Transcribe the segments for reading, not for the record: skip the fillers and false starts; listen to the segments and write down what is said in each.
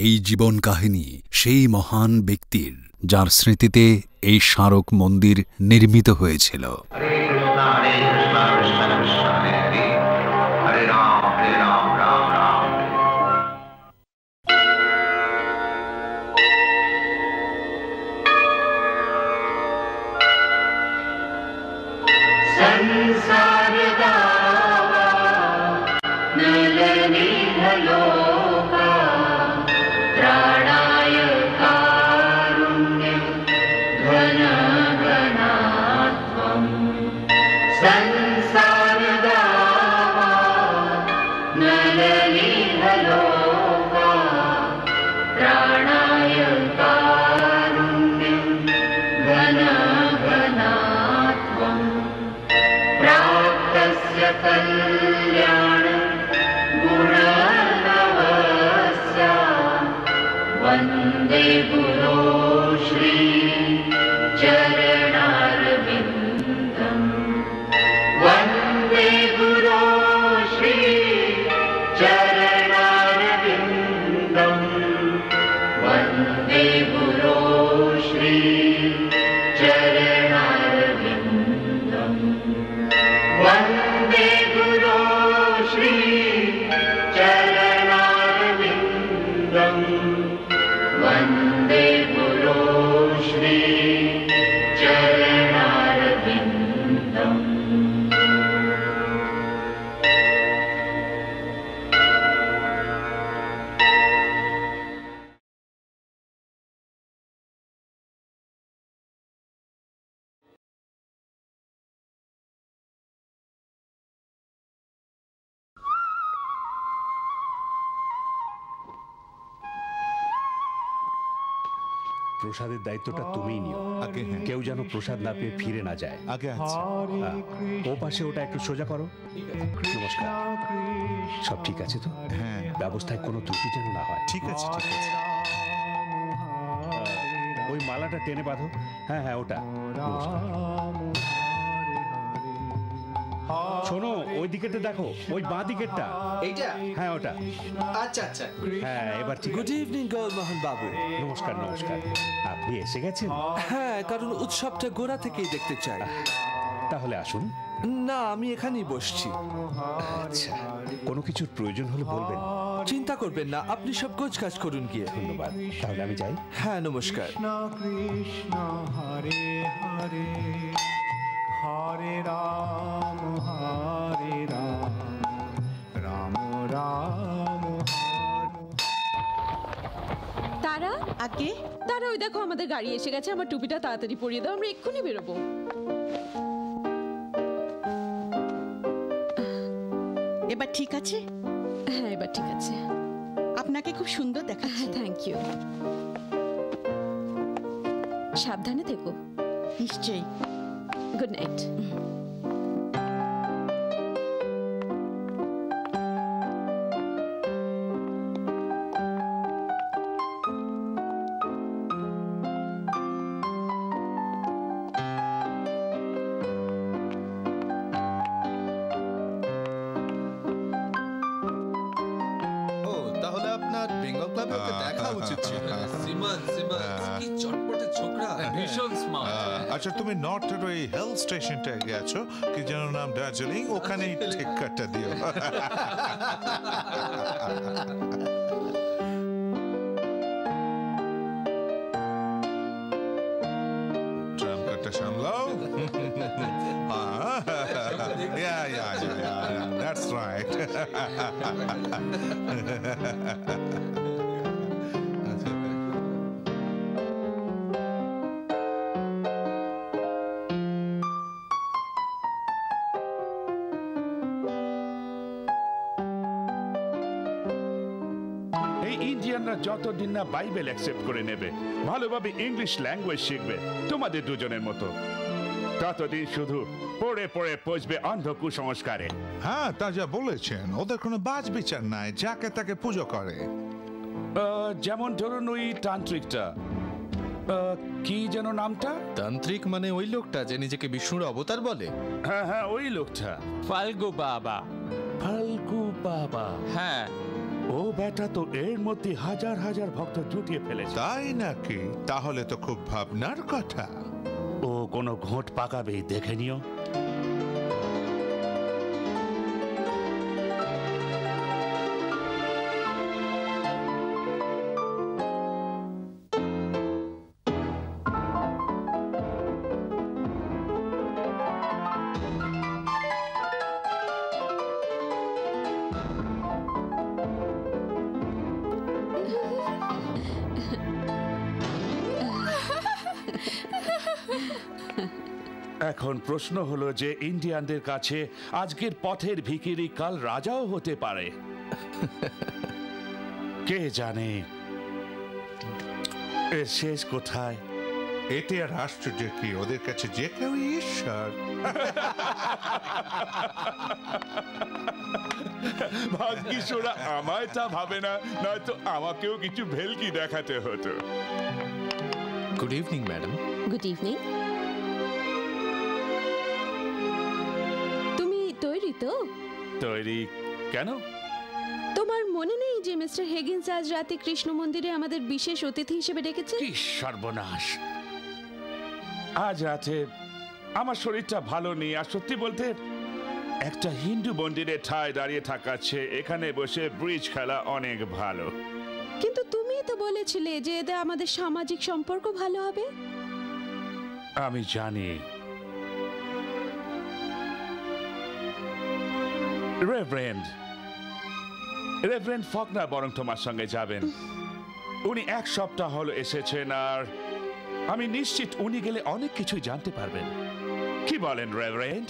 এই জীবন কাহিনী সেই মহান ব্যক্তির যার স্মৃতিতে এই স্মারক মন্দির নির্মিত হয়েছিল। প্রসাদের দায়িত্বটা তুমিই নিও। কেউ যেন প্রসাদ না পেয়ে ফিরে না যায়। ও পাশে ওটা একটু সোজা করো। নমস্কার। সব ঠিক আছে তো? হ্যাঁ, ব্যবস্থায় কোনো ত্রুটি যেন না হয়। ঠিক আছে ঠিক আছে। ওই মালাটা টেনে বাঁধো। হ্যাঁ হ্যাঁ, ওটা। নমস্কার। শোনো, ওই দিকেটা দেখো, ওই বাঁ দিকেরটা। এইটা? হ্যাঁ, ওটা। আচ্ছা আচ্ছা। হ্যাঁ, এবার ঠিক। গুড ইভিনিং গৌরমোহন বাবু। নমস্কার নমস্কার। আপনি এসে গেছেন? হ্যাঁ, কারণ উৎসবটা গোড়া থেকেই দেখতে চাই। তাহলে আসুন। না, আমি এখানেই বসছি। আচ্ছা, কোনো কিছুর প্রয়োজন হলে বলবেন। চিন্তা করবেন না, আপনি সব গোছ কাজ করুন গিয়ে। ধন্যবাদ। তাহলে আমি যাই। হ্যাঁ, নমস্কার। কৃষ্ণ হরে হরে হরে রাম রাম রাম। তারা আগে তারা, ওই দেখো আমাদের গাড়ি এসে গেছে। আমার টুপিটা তাড়াতাড়ি পরিয়ে দাও, আমরা এক্ষুনি বেরোবো। এবার ঠিক আছে? হ্যাঁ, এবার ঠিক আছে। আপনাকে খুব সুন্দর দেখাচ্ছে। Thank you. সাবধানে থেকো। নিশ্চয়ই। Good night. আচ্ছা, তুমি নর্থের ওই হিল স্টেশনটা গেছো, কি যেন নাম, দার্জিলিং, ওখানেই ঠিক কাটটা দিও। ট্রাম কাটটা সামলাও। Yeah, that's right. ইন্ডিয়ানরা যতদিন না বাইবেল অ্যাকসেপ্ট করে নেবে, ভালোভাবে ইংলিশ ল্যাঙ্গুয়েজ শিখবে তোমাদের দুজনের মতো, ততদিন শুধু পড়ে পড়ে পচবে অন্ধ কুসংস্কারে। হ্যাঁ, তা যা বলেছেন, ওদের কোনো বাজ বিচার নাই, যাকে তাকে পুজো করে। যেমন ধরুন ওই তান্ত্রিকটা, কি যেন নামটা? তান্ত্রিক মানে ওই লোকটা যে নিজেকে বিষ্ণুর অবতার বলে? হ্যাঁ হ্যাঁ, ওই লোকটা। ফাল্গু বাবা। ফাল্গু বাবা? হ্যাঁ, ও বেটা তো এর মধ্যে হাজার হাজার ভক্ত জুটিয়ে ফেলেছে। তাই নাকি? তাহলে তো খুব ভাবনার কথা। ও কোনো ঘোট পাকাবেই, দেখে নিও। এখন প্রশ্ন হলো যে ইন্ডিয়ানদের কাছে আজকের পথের ভিখিরি কাল রাজাও হতে পারে। কে জানে এর শেষ কোথায়। এতে আর আশ্চর্য কি, ওদের কাছে যে কেউ ঈশ্বর। ভাগ্যিস ওরা আমায় তা ভাবে না, নয়তো আমাকেও কিছু ভেলকি দেখাতে হতো। Good evening madam. Good evening. তুমি তৈরি তো? তৈরি কেন? তোমার মনে নেই যে মিস্টার হেগিন্স আজ রাতে কৃষ্ণ মন্দিরে আমাদের বিশেষ অতিথি হিসেবে ডেকেছে? কি সর্বনাশ! আজ রাতে আমার শরীরটা ভালো নেই, আর সত্যি বলতে একটা হিন্দু মন্দিরে ঠায় দাঁড়িয়ে থাকার চেয়ে এখানে বসে ব্রিজ খেলা অনেক ভালো। কিন্তু তুমি তো বলেছিলে যে এতে আমাদের সামাজিক সম্পর্ক ভালো হবে। আমি জানি। রেভারেন্ড ফকনার বরং তোমার সঙ্গে যাবেন। উনি এক সপ্তাহ হলো এসেছেন, আর আমি নিশ্চিত উনি গেলে অনেক কিছুই জানতে পারবেন। কি বলেন রেভারেন্ড?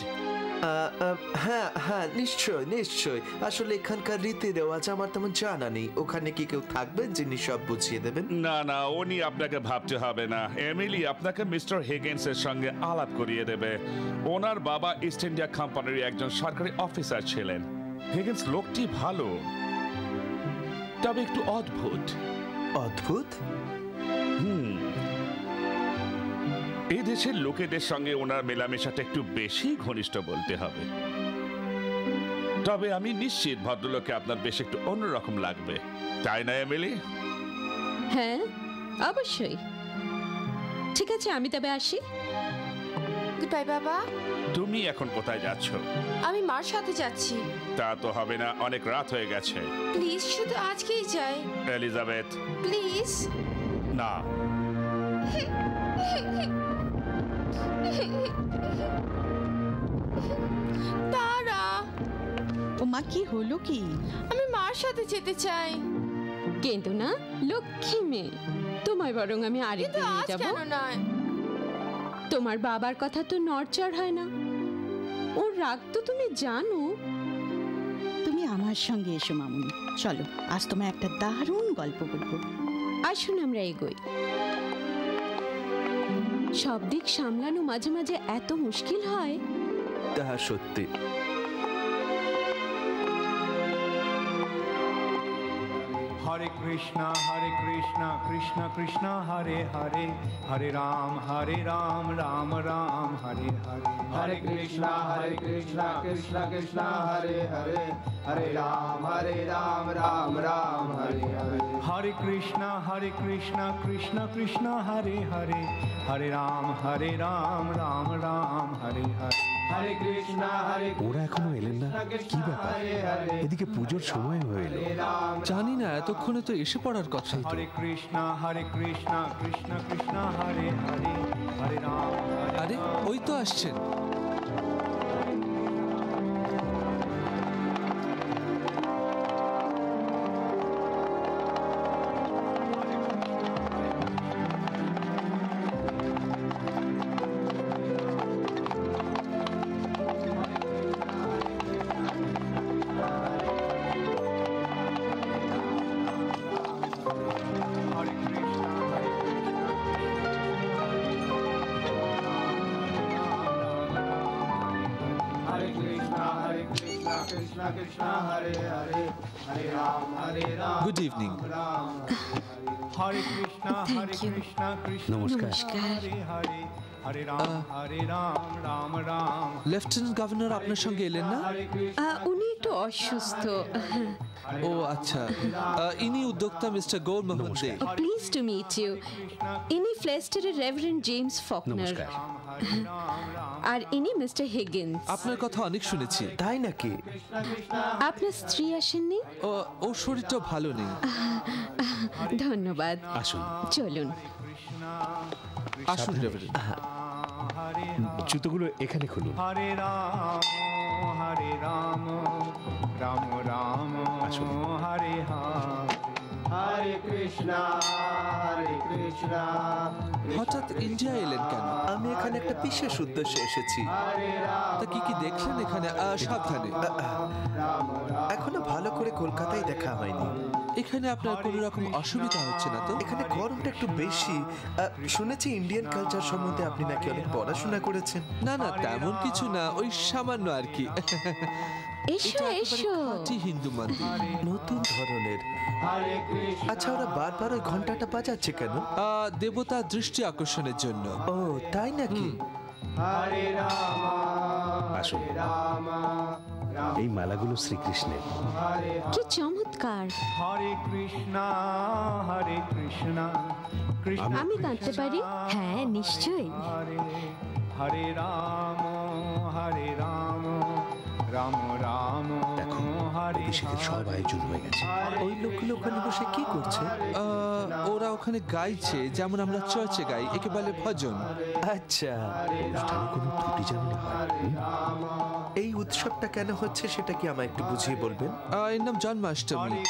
হ্যাঁ হ্যাঁ, নিশ্চয় নিশ্চয়। আসলে এখানকার রীতি রেওয়াজ আমার তেমন জানা নেই। ওখানে কি কেউ থাকবেন যিনি সব বুঝিয়ে দেবেন? না না, উনি আপনাকে ভাবতে হবে না। এমিলি আপনাকে মিস্টার হিগিন্সের সঙ্গে আলাপ করিয়ে দেবে। ওনার বাবা ইস্ট ইন্ডিয়া কোম্পানির একজন সরকারি অফিসার ছিলেন। হিগিন্স লোকটি ভালো, তবে একটু অদ্ভুত। অদ্ভুত? এই দেশের লোকেদের সঙ্গে ওনার মেলামেশাটা একটু বেশি ঘনিষ্ঠ বলতে হবে। তবে আমি নিশ্চিত ভদ্রলোককে আপনার বেশ একটু অন্যরকম লাগবে, তাই না এমিলি? হ্যাঁ অবশ্যই। ঠিক আছে, আমি তবে আসি। গুড বাই বাবা। তুমি এখন কোথায় যাচ্ছ? আমি মার সাথে যাচ্ছি। তা তো হবে না, অনেক রাত হয়ে গেছে। প্লিজ শুধু আজকেই যাই। Elizabeth please. না। তারা, ও মা, কি হলো কি? আমি মার সাথে যেতে চাই। কিন্তু না, লক্ষ্মী মেয়ে, তোমায় বরং আমি কিন্তু আরেকদিন নিয়ে আজ যাব। কেন নয়? তোমার বাবার কথা তো নড়চড় হয় না। ওর রাগ তো তুমি জানো। তুমি আমার সঙ্গে এসো মামুনি, চলো আজ তোমায় একটা দারুণ গল্প বলবো। আসুন আমরা এগোই। সব দিক সামলানো মাঝে মাঝে এত মুশকিল হয়। তাহা সত্যি। হরে কৃষ্ণ কৃষ্ণ কৃষ্ণ হরে হরে, হরে রাম রাম রাম হরে হরে। হরে কৃষ্ণ কৃষ্ণ কৃষ্ণ হরে হরে, হরে রাম রাম রাম হরে হরে। হরে কৃষ্ণ কৃষ্ণ কৃষ্ণ হরে হরে, হরে রাম রাম রাম হরে হরে। হরে কৃষ্ণ ওরা এখনো এলেন না, কি ব্যাপার? এদিকে পুজোর সময় হয়ে এলো। জানি না, এতক্ষণে তো এসে পড়ার কথা। হরে কৃষ্ণ কৃষ্ণ কৃষ্ণ হরে হরে, হরে রাম আরে ওই তো আসছেন। Good evening. হরে কৃষ্ণ কৃষ্ণ কৃষ্ণ নমস্কার। হরে হরে, हरे राम राम राम লেফটেন্যান্ট গভর্নর আপনার সঙ্গে এলেন না? উনি একটু অসুস্থ। ও আচ্ছা, ইনি উদ্যোক্তা Mister Gour Mohan De. Pleased to meet you. ইনি ফ্লেস্টারের রেভারেন্ড জেমস ফকনার। আর ইনি মিস্টার হিগিন্স। আপনার কথা অনেক শুনেছি। তাই নাকি? আপনার স্ত্রী আসেননি? ওর শরীরটা ভালো নেই। ধন্যবাদ। আসুন, চলুন। আসুন রেভারেন্ড। জুতোগুলো এখানে খুলুন। हरे राम राम राम हरे हरे कृष्णा হঠাৎ ইন্ডিয়া এলেন কেন? আমি এখানে একটা বিশেষ উদ্দেশ্যে এসেছি। তা কি কি দেখলেন এখানে? সাবধানে। এখনো ভালো করে কলকাতায় দেখা হয়নি। এখানে আপনার কোনো রকম অসুবিধা হচ্ছে না তো? এখানে গরমটা একটু বেশি। শুনেছি ইন্ডিয়ান কালচার সম্বন্ধে আপনি নাকি অনেক পড়াশোনা করেছেন। না না, তেমন কিছু না, ওই সামান্য আর কি। এসো এসো। হিন্দু মন্দির, নতুন ধরনের। আচ্ছা, ওরা বারবার ওই ঘন্টাটা বাজাচ্ছে কেন? দেবতা দৃষ্টি আকর্ষণের জন্য। ও তাই নাকি? আসুন, এই মালাগুলো শ্রীকৃষ্ণের। কি চমৎকার। हरे कृष्णा कृष्ण আমি গাইতে পারি? হ্যাঁ, নিশ্চয়ই। हरे राम राम राम हरे অভিষেকের সব আয়োজন হয়ে গেছে। ওই লোকগুলো ওখানে বসে কি করছে? ওরা ওখানে গাইছে, যেমন আমরা চার্চে গাই, একে বলে ভজন। আচ্ছা, অনুষ্ঠানে কোনো ত্রুটি যেন না হয়। এই উৎসবটা কেন হচ্ছে সেটা কি আমায় একটু বুঝিয়ে বলবেন? এর নাম জন্মাষ্টমী।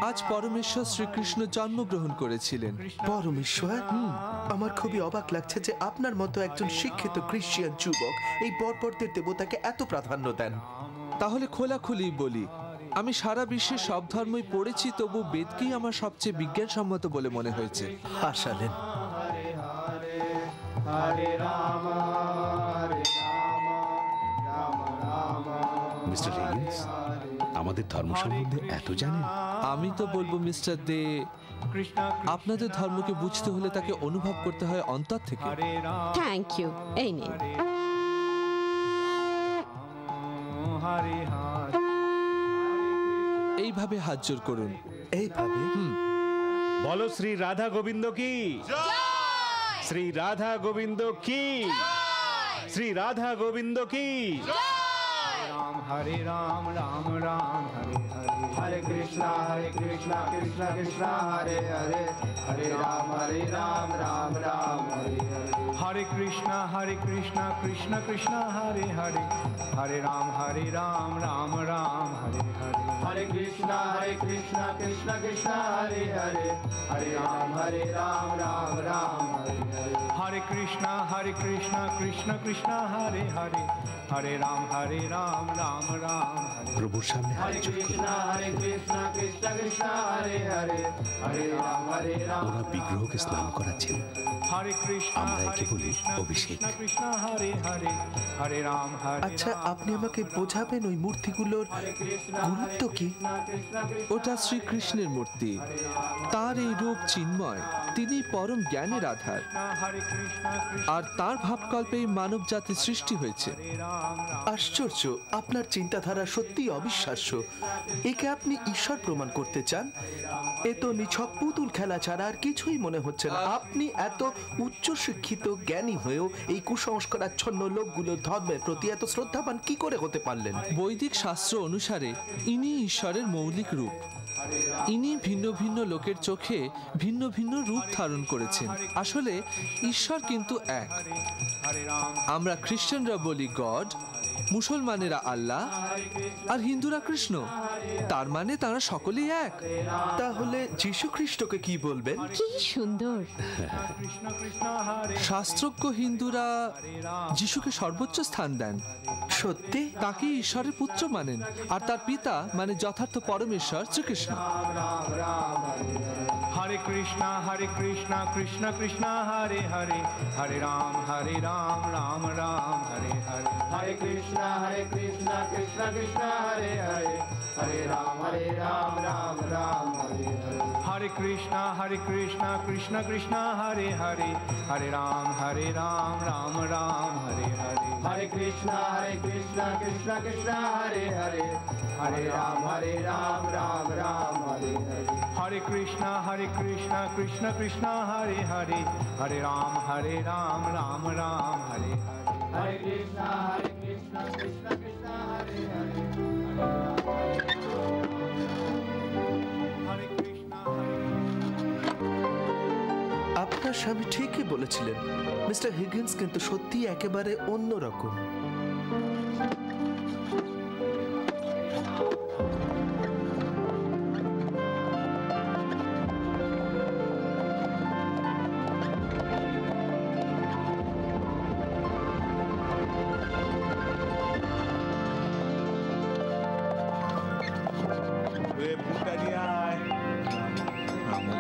আজ পরমেশ্বর শ্রীকৃষ্ণ জন্মগ্রহণ করেছিলেন। পরমেশ্বর? আমার খুবই অবাক লাগছে যে আপনার মতো একজন শিক্ষিত খ্রিস্টান যুবক এই বর্বরদের দেবতাকে এত প্রাধান্য দেন। তাহলে খোলাখুলি বলি, আমি সারা বিশ্বে সব ধর্মই পড়েছি, তবু বেদকেই আমার সবচেয়ে বিজ্ঞানসম্মত বলে মনে হয়েছে। হাসালেন। মিস্টার হিগিন্স, আমাদের ধর্ম সম্বন্ধে এত জানেন? আমি তো বলবো মিস্টার দে, আপনাদের ধর্মকে বুঝতে হলে তাকে অনুভব করতে হয় অন্তর থেকে। Thank you. এই নিন। এইভাবে হাত জোর করুন। এইভাবে? বলো শ্রী রাধা গোবিন্দ কি, শ্রী রাধা গোবিন্দ কি, শ্রী রাধা গোবিন্দ কি। हरे राम राम हरे हरे कृष्णा कृष्णा कृष्णा हरे हरे हरे राम राम हरे हरे हरे कृष्णा कृष्णा कृष्णा हरे हरे हरे राम राम हरे हरे हरे कृष्णा कृष्णा कृष्णा हरे हरे हरे राम राम हरे हरे हरे कृष्णा कृष्णा कृष्णा हरे हरे हरे राम राम हरे। প্রভুর সামনে হাত हरे জোর করুন। कृष्णा कृष्णा कृष्णा हरे हरे हरे राम ওরা বিগ্রহকে স্নান করাচ্ছেন। हरे कृष्णा আমরা একে বলি অভিষেক। कृष्णा हरे हरे हरे राम আচ্ছা, আপনি আমাকে বোঝাবেন ওই মূর্তিগুলোর গুরুত্ব কি? ওটা শ্রীকৃষ্ণের মূর্তি। তার এই রূপ চিন্ময়, তিনি পরম জ্ঞানের আধার, আর তার ভাবকল্পে মানব জাতি সৃষ্টি হয়েছে। আশ্চর্য, আপনার চিন্তাধারা সত্যি অবিশ্বাস্য। একে আপনি ঈশ্বর প্রমাণ করতে চান? এ তো নিছক পুতুল খেলা ছাড়া আর কিছুই মনে হচ্ছে না। আপনি এত উচ্চ শিক্ষিত জ্ঞানী হয়েও এই কুসংস্কারাচ্ছন্ন লোকগুলোর ধর্মের প্রতি এত শ্রদ্ধাবান কি করে হতে পারলেন? বৈদিক শাস্ত্র অনুসারে ইনি ঈশ্বরের মৌলিক রূপ। ইনি ভিন্ন ভিন্ন লোকের চোখে ভিন্ন ভিন্ন রূপ ধারণ করেছেন। আসলে ঈশ্বর কিন্তু এক। আমরা খ্রিস্টানরা বলি গড, মুসলমানেরা আল্লাহ, আর হিন্দুরা কৃষ্ণ। তার মানে তারা সকলেই এক। তাহলে যীশু খ্রিস্টকে কি বলবেন? কি সুন্দর। শাস্ত্রজ্ঞ হিন্দুরা যিশুকে সর্বোচ্চ স্থান দেন। সত্যি? তাকে ঈশ্বরের পুত্র মানেন, আর তার পিতা মানে যথার্থ পরমেশ্বর শ্রীকৃষ্ণ। हरे Krishna Krishna Krishna Hare Hare Hare Ram Ram Hare Hare Hare Krishna Krishna Krishna Hare Hare Hare Ram Ram Hare Hare Hare Krishna, Krishna Krishna, Hare Hare, Hare Ram, Ram Ram, Hare Hare. Hare Krishna, Krishna Krishna, Hare Hare, Hare Ram, Ram Ram, Hare Hare. Hare Krishna, Krishna Krishna, Hare Hare, Hare Ram, Ram Ram, Hare Hare. Hare Krishna, Krishna Krishna, Hare Hare, Hare Krishna. আপনার স্বামী ঠিকই বলেছিলেন, mister Higgins কিন্তু সত্যি একেবারে অন্যরকম।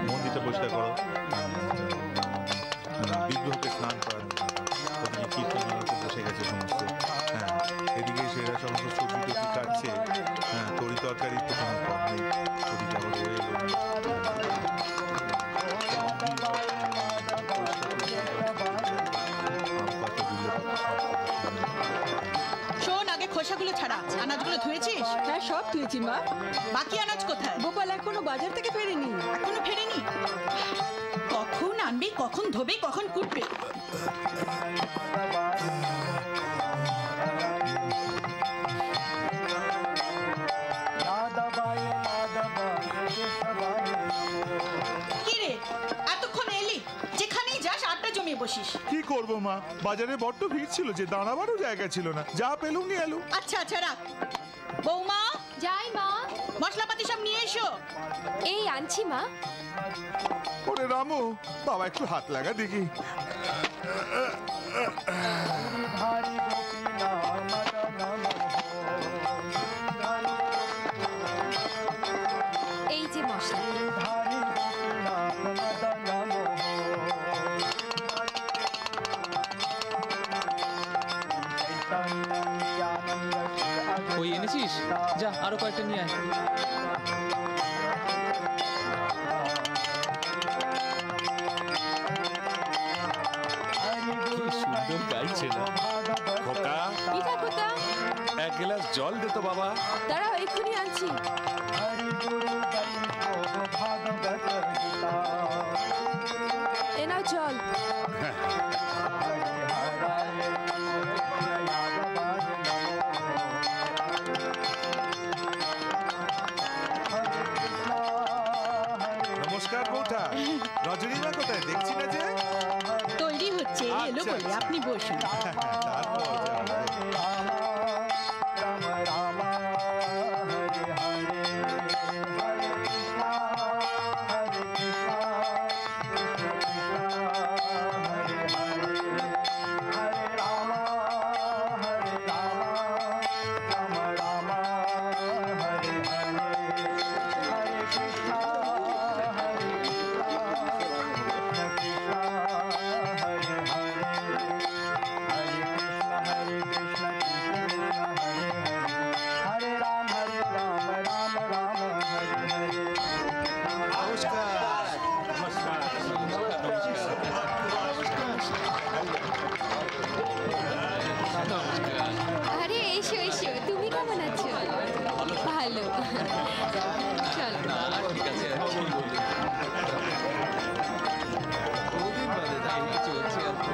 মন্দিরটা পরিষ্কার করো, বিগ্রহকে স্নান করানো, ওখানে কীর্তন বসে গেছে সমস্ত। হ্যাঁ, এদিকে সেরা সমস্ত সবজি টবজি কাটছে। হ্যাঁ, তরি তরকারি তো কোনো কম নেই, ছবিটা আবার হয়ে এলো। শোন, আগে খোসাগুলো ছাড়া, আনাজগুলো ধুয়েছিস? হ্যাঁ, সব ধুয়েছি মা। বাকি আনাজ কোথায়? গোপাল এখনো বাজার থেকে ফেরেনি। এখনো ফেরেনি? কখন আনবি, কখন ধোবে, কখন কুটবে? কিরে, এতক্ষণ এলি? যেখানেই যাস আড্ডা জমিয়ে বসিস। কি করবো মা, বাজারে বড্ড ভিড় ছিল যে দাঁড়াবারও জায়গা ছিল না, যা পেলুম নিয়ে এলুম। আচ্ছা আচ্ছা, রাখ। বৌমা, যাই মা। মশলাপাতি সব নিয়ে এসো। এই আনছি মা। ওরে রামু, বাবা একটু হাত লাগা দেখি। এই যে মশলা। ওই এনেছিস? যা আরো কয়েকটা নিয়ে আয়। সুন্দর গাইছে না। খোকা, ইটা খোকা, এক গ্লাস জল দে তো বাবা। দাঁড়াও, এক্ষুনি আনছি। এ নাও জল। নমস্কার বৌঠা, রজনীমা কোথায় দেখছি না যে? তৈরি হচ্ছে, এলো বলে। আপনি বসুন। আরে এসো এসো, তুমি কেমন আছো? ভালো। চলো। ঠিক আছে, বহুদিন বাদে তাই চলছে আর কি।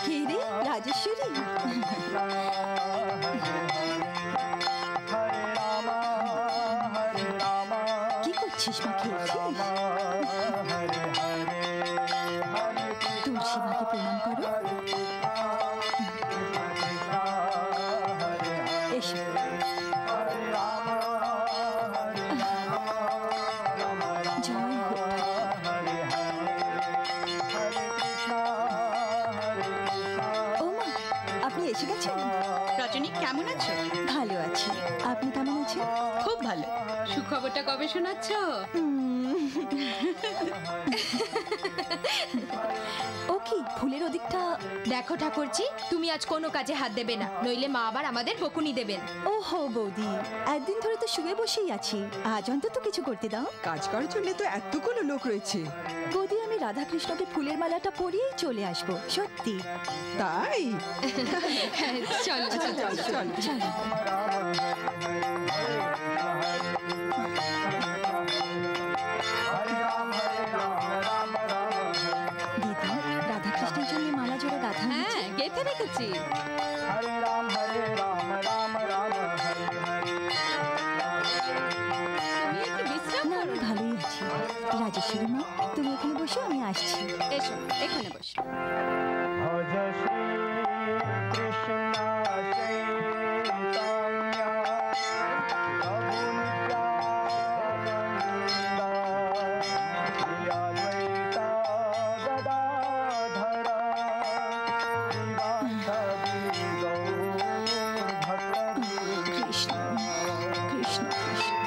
কে রে, রাজেশ্বরী? কি করছিস মা, খেয়েছিস? তুলসী মাকে প্রণাম করো। এসো। জয় হোক। ও মা, আপনি এসে গেছেন? রজনী, কেমন আছো? ভালো আছি। আপনি আপনি কেমন আছেন? খুব ভালো। সুখবরটা কবে শোনাচ্ছ? ও কি ফুলের ওদিকটা? দেখো ঠাকুরজি, তুমি আজ কোনো কাজে হাত দেবে না, নইলে মা আবার আমাদের বকুনি দেবেন। ওহো বৌদি, একদিন ধরে তো শুয়ে বসেই আছি, আজ অন্তত কিছু করতে দাও। কাজ করার জন্য তো এতগুলো লোক রয়েছে। বৌদি, আমি রাধাকৃষ্ণকে ফুলের মালাটা পরিয়েই চলে আসবো, সত্যি। তাই? চলো চলো চলো চলো। দিদি, রাধাকৃষ্ণের জন্য মালা জোড়া গাঁথা? হ্যাঁ, গেঁথে রেখেছি। हरे राम राम राम हरे তুমি একটু বিশ্রাম না, করো। আমি ভালোই আছি। রাজেশ্বরী মা, তুমি এখানে বসো, আমি আসছি। এসো, এখানে বসো। भज श्री कृष्ण चैतन्य प्रभु नित्यानंद श्री अद्वैत गदाधर श्रीवासदि गौर भक्त কৃষ্ণ কৃষ্ণ কৃষ্ণ।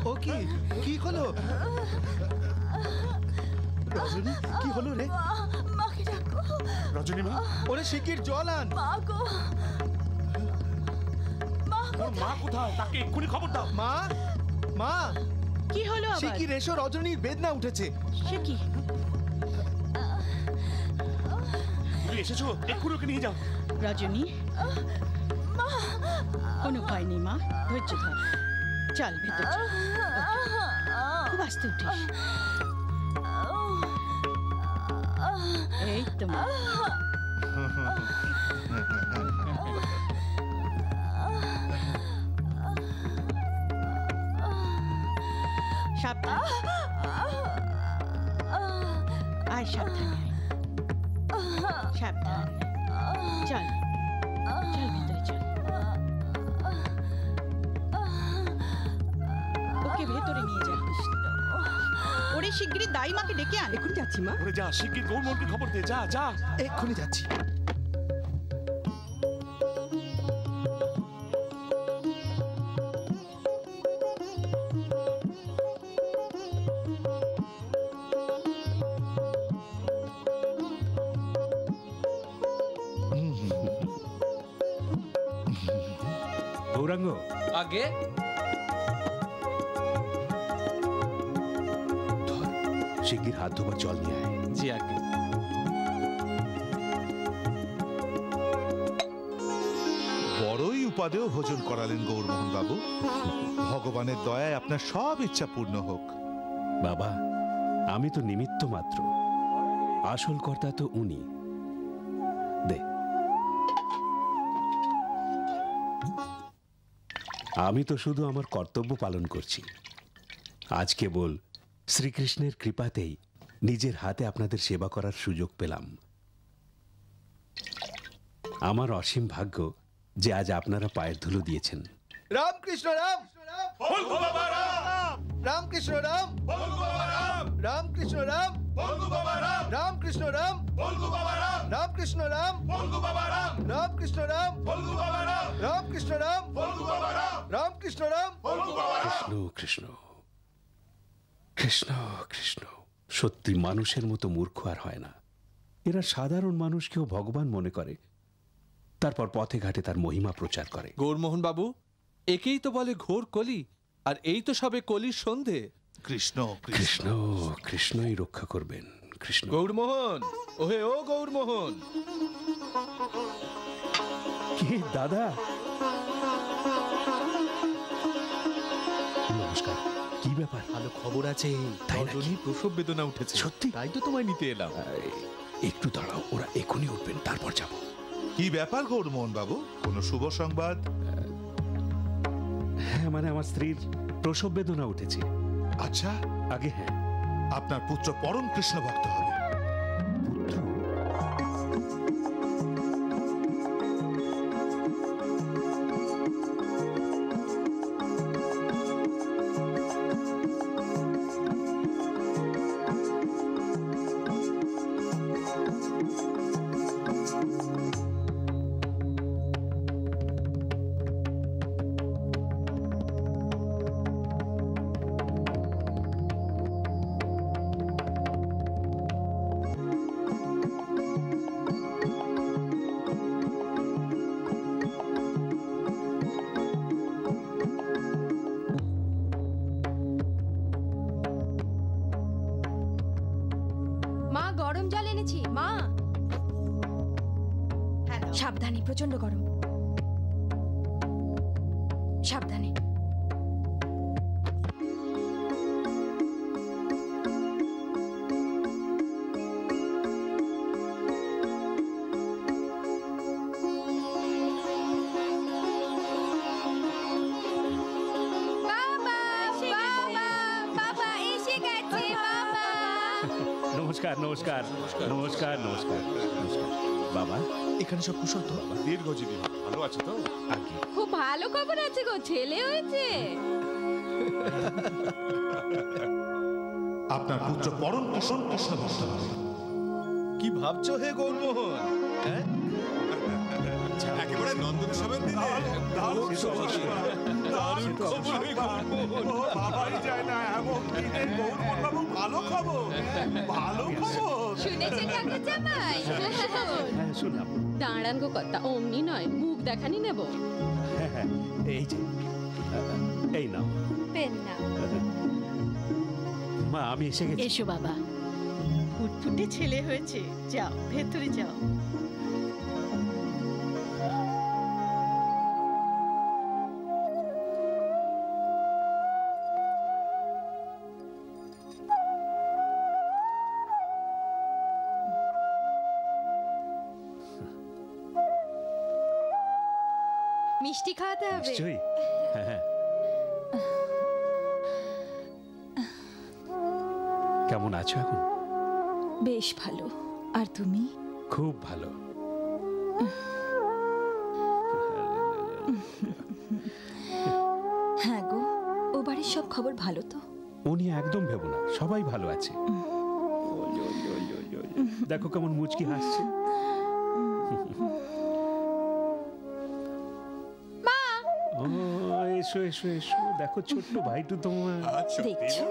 ও কি কি হলো রজনী? কি হলো রে? মাকে ডাকো। রজনী মা, ওরে শিগগির জল আন। মা গো, মা কোথায়? তাকে এক্ষুনি খবর দাও। মা, মা, কি হলো আবার? শিগগির এসো, রজনীর বেদনা উঠেছে। সে কি? তুমি এসেছো, এক্ষুনি ওকে নিয়ে যাও। রজনী, কোনো ভয় নেই মা, ধৈর্য ধর। চল ভেতর চল। খুব আস্তে উঠিস। এই তো মা। সাবধান, আয় সাবধানে আয়। সাবধান, চল চল ভিতরে চল। ওকে ভেতরে নিয়ে যা। ওরে শিগগিরই দাই মাকে ডেকে আন। এখন যাচ্ছি মা। ওরে যা, শিগগির গৌরমোহনকে খবর দে, যা যা। এক্ষুনি যাচ্ছি। গৌরাঙ্গ, আগে শিগগির হাত ধোবার জল নিয়ে আয়। জি আগে। বড়ই উপাদেয় ভোজন করালেন গৌরমোহন বাবু। ভগবানের দয়ায় আপনার সব ইচ্ছা পূর্ণ হোক। বাবা, আমি তো নিমিত্ত মাত্র, আসল কর্তা তো উনি। দে, আমি তো শুধু আমার কর্তব্য পালন করছি। আজ কেবল শ্রীকৃষ্ণের কৃপাতেই নিজের হাতে আপনাদের সেবা করার সুযোগ পেলাম। আমার অসীম ভাগ্য যে আজ আপনারা পায়ের ধুলো দিয়েছেন। রামকৃষ্ণ রাম, রামকৃষ্ণ রাম, রামকৃষ্ণ রাম, রামকৃষ্ণ রাম, রামকৃষ্ণ রাম, রামকৃষ্ণ রাম, রামকৃষ্ণ রাম, রামকৃষ্ণ রাম। কৃষ্ণ কৃষ্ণ কৃষ্ণ কৃষ্ণ। সত্যি মানুষের মতো মূর্খ আর হয় না। এরা সাধারণ মানুষকেও ভগবান মনে করে, তারপর পথে ঘাটে তার মহিমা প্রচার করে। গৌরমোহন বাবু, একেই তো বলে ঘোর কলি, আর এই তো সবে কলির সন্ধে। কৃষ্ণ কৃষ্ণ কৃষ্ণই রক্ষা করবেন। কৃষ্ণ। গৌরমোহন, ওহে ও গৌরমোহন। কি দাদা, নমস্কার। কি ব্যাপার? ভালো খবর আছে, রজনী প্রসব বেদনা উঠেছে। সত্যি? তাই তো তোমায় নিতে এলাম। একটু দাঁড়াও, ওরা এখনই উঠবেন, তারপর যাব। কি ব্যাপার গৌরমোহন বাবু, কোনো শুভ সংবাদ? হ্যাঁ, মানে আমার স্ত্রীর প্রসব বেদনা উঠেছে। আচ্ছা, আগে হ্যাঁ, আপনার পুত্র পরম কৃষ্ণ ভক্ত হবে। পুত্র? মা গরম জল এনেছি মা। সাবধানে, প্রচন্ড গরম, সাবধানে। নমস্কার নমস্কার নমস্কার নমস্কার নমস্কার। বাবা, এখানে সব কুশল তো? বাবা দীর্ঘজীবী ভালো আছে তো? আগে খুব ভালো খবর আছে গো, ছেলে হয়েছে। আপনার পুত্র পরম কৃষ্ণ ভক্ত হবে। কি ভাবছো হে গৌরমোহন? হ্যাঁ, একেবারে নন্দন সবেন দিলে দারুণ খবর। বাবাই যায় না এমন দিনে গৌরমোহন বাবু ভালো খবর, ভালো খবর। শুনেছেন ঠাকুর জামাই? হ্যাঁ, শুনলাম। দাঁড়ান গো কথা, অমনি নয়, মুখ দেখানি নেব। হ্যাঁ হ্যাঁ, এই যে, এই নাও। পেন না মা, আমি এসে গেছি। এসো বাবা, ফুটফুটে ছেলে হয়েছে। যাও ভেতরে যাও। মিষ্টি খাওয়াতে হবে। নিশ্চয়ই। হ্যাঁ হ্যাঁ। কেমন আছো এখন? বেশ ভালো। আর তুমি? খুব ভালো। হ্যাঁ গো, ও বাড়ির সব খবর ভালো তো? ও নিয়ে একদম ভেবো না, সবাই ভালো আছে। দেখো কেমন মুচকি হাসছে। ও, এসো এসো এসো, দেখো ছোট্ট ভাইটু তোমার। দেখছো?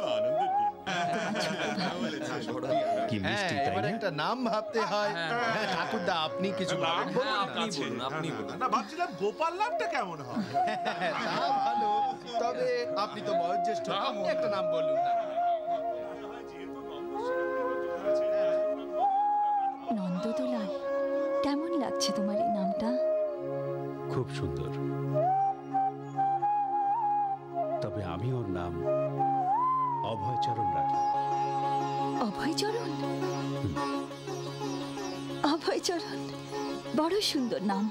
কি মিষ্টি, তাই এবার না? একটা নাম ভাবতে হয়। হ্যাঁ ঠাকুরদা, আপনি কিছু বলেন। আপনি বলুন। না, ভাবছিলাম গোপাল নামটা কেমন হয়। তা ভালো, তবে আপনি তো বয়োজ্যেষ্ঠ, আপনি একটা নাম বলুন না। নন্দদোলাল, কেমন লাগছে তোমার এই নামটা? খুব সুন্দর। তবে আমি ওর নাম অভয়চরণ রাখলাম। অভয়চরণ? অভয়চরণ বড় সুন্দর নাম।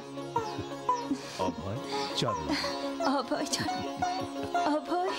অভয়চরণ। অভয়চরণ। অভয়।